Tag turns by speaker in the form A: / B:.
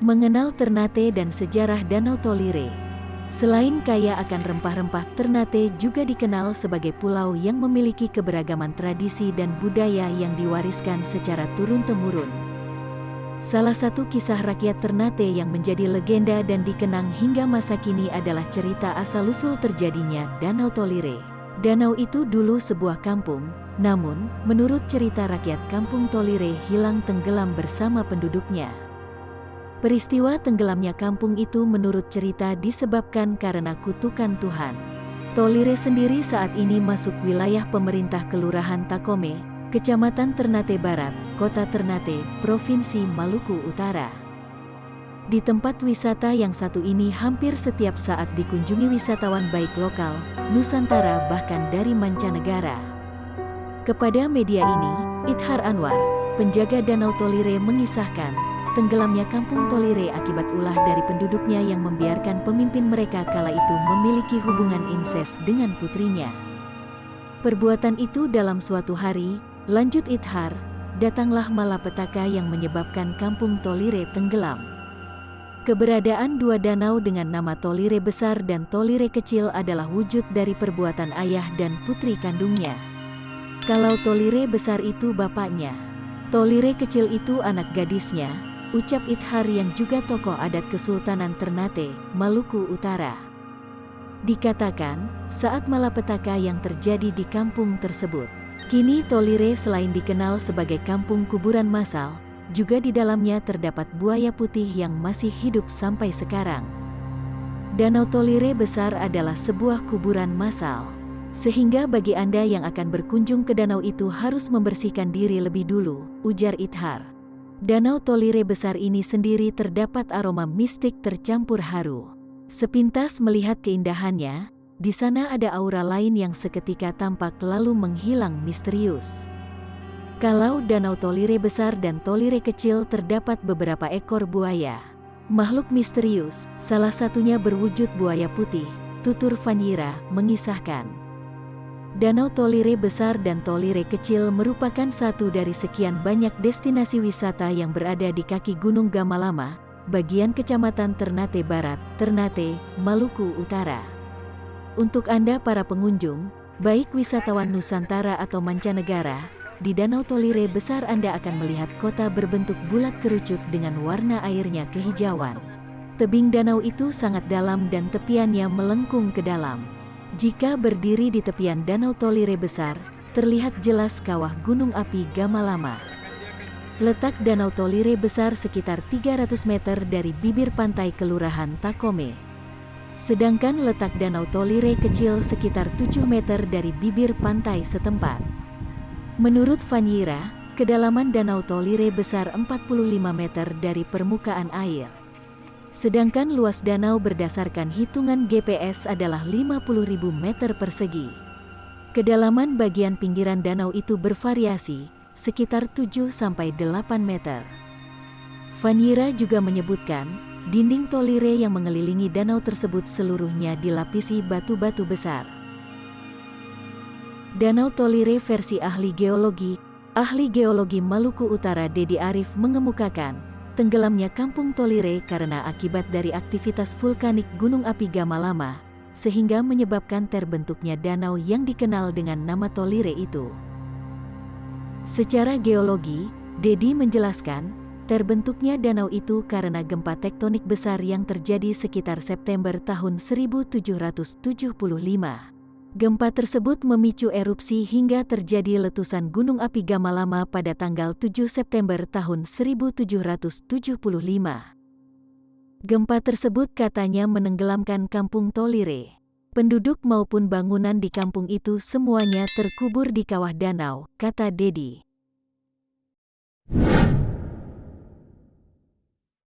A: Mengenal Ternate dan sejarah Danau Tolire. Selain kaya akan rempah-rempah, Ternate juga dikenal sebagai pulau yang memiliki keberagaman tradisi dan budaya yang diwariskan secara turun-temurun. Salah satu kisah rakyat Ternate yang menjadi legenda dan dikenang hingga masa kini adalah cerita asal-usul terjadinya Danau Tolire. Danau itu dulu sebuah kampung, namun, menurut cerita rakyat kampung Tolire hilang tenggelam bersama penduduknya. Peristiwa tenggelamnya kampung itu menurut cerita disebabkan karena kutukan Tuhan. Tolire sendiri saat ini masuk wilayah pemerintah Kelurahan Takome, Kecamatan Ternate Barat, Kota Ternate, Provinsi Maluku Utara. Di tempat wisata yang satu ini hampir setiap saat dikunjungi wisatawan baik lokal, Nusantara bahkan dari mancanegara. Kepada media ini, Ithar Anwar, penjaga Danau Tolire mengisahkan, tenggelamnya kampung Tolire akibat ulah dari penduduknya yang membiarkan pemimpin mereka kala itu memiliki hubungan inses dengan putrinya. Perbuatan itu dalam suatu hari, lanjut Ithar, datanglah malapetaka yang menyebabkan kampung Tolire tenggelam. Keberadaan dua danau dengan nama Tolire Besar dan Tolire Kecil adalah wujud dari perbuatan ayah dan putri kandungnya. Kalau Tolire Besar itu bapaknya, Tolire Kecil itu anak gadisnya, ucap Ithar yang juga tokoh adat Kesultanan Ternate, Maluku Utara. Dikatakan, saat malapetaka yang terjadi di kampung tersebut, kini Tolire selain dikenal sebagai kampung kuburan massal, juga di dalamnya terdapat buaya putih yang masih hidup sampai sekarang. Danau Tolire Besar adalah sebuah kuburan massal, sehingga bagi Anda yang akan berkunjung ke danau itu harus membersihkan diri lebih dulu, ujar Ithar. Danau Tolire Besar ini sendiri terdapat aroma mistik tercampur haru. Sepintas melihat keindahannya, di sana ada aura lain yang seketika tampak lalu menghilang misterius. Kalau Danau Tolire Besar dan Tolire Kecil terdapat beberapa ekor buaya. Makhluk misterius, salah satunya berwujud buaya putih, tutur Fanyira, mengisahkan. Danau Tolire Besar dan Tolire Kecil merupakan satu dari sekian banyak destinasi wisata yang berada di kaki Gunung Gamalama, bagian Kecamatan Ternate Barat, Ternate, Maluku Utara. Untuk Anda para pengunjung, baik wisatawan Nusantara atau mancanegara, di Danau Tolire Besar Anda akan melihat kota berbentuk bulat kerucut dengan warna airnya kehijauan. Tebing danau itu sangat dalam dan tepiannya melengkung ke dalam. Jika berdiri di tepian Danau Tolire Besar, terlihat jelas kawah gunung api Gamalama. Letak Danau Tolire Besar sekitar 300 meter dari bibir pantai Kelurahan Takome. Sedangkan letak Danau Tolire Kecil sekitar 7 meter dari bibir pantai setempat. Menurut Fanyira, kedalaman Danau Tolire Besar 45 meter dari permukaan air. Sedangkan luas danau berdasarkan hitungan GPS adalah 50.000 meter persegi. Kedalaman bagian pinggiran danau itu bervariasi, sekitar 7-8 meter. Fanyira juga menyebutkan, dinding Tolire yang mengelilingi danau tersebut seluruhnya dilapisi batu-batu besar. Danau Tolire versi ahli geologi Maluku Utara Dedi Arif mengemukakan, tenggelamnya kampung Tolire karena akibat dari aktivitas vulkanik Gunung Api Gamalama, sehingga menyebabkan terbentuknya danau yang dikenal dengan nama Tolire itu. Secara geologi, Dedi menjelaskan, terbentuknya danau itu karena gempa tektonik besar yang terjadi sekitar September tahun 1775. Gempa tersebut memicu erupsi hingga terjadi letusan Gunung Api Gamalama pada tanggal 7 September tahun 1775. Gempa tersebut katanya menenggelamkan kampung Tolire. Penduduk maupun bangunan di kampung itu semuanya terkubur di kawah danau, kata Dedi.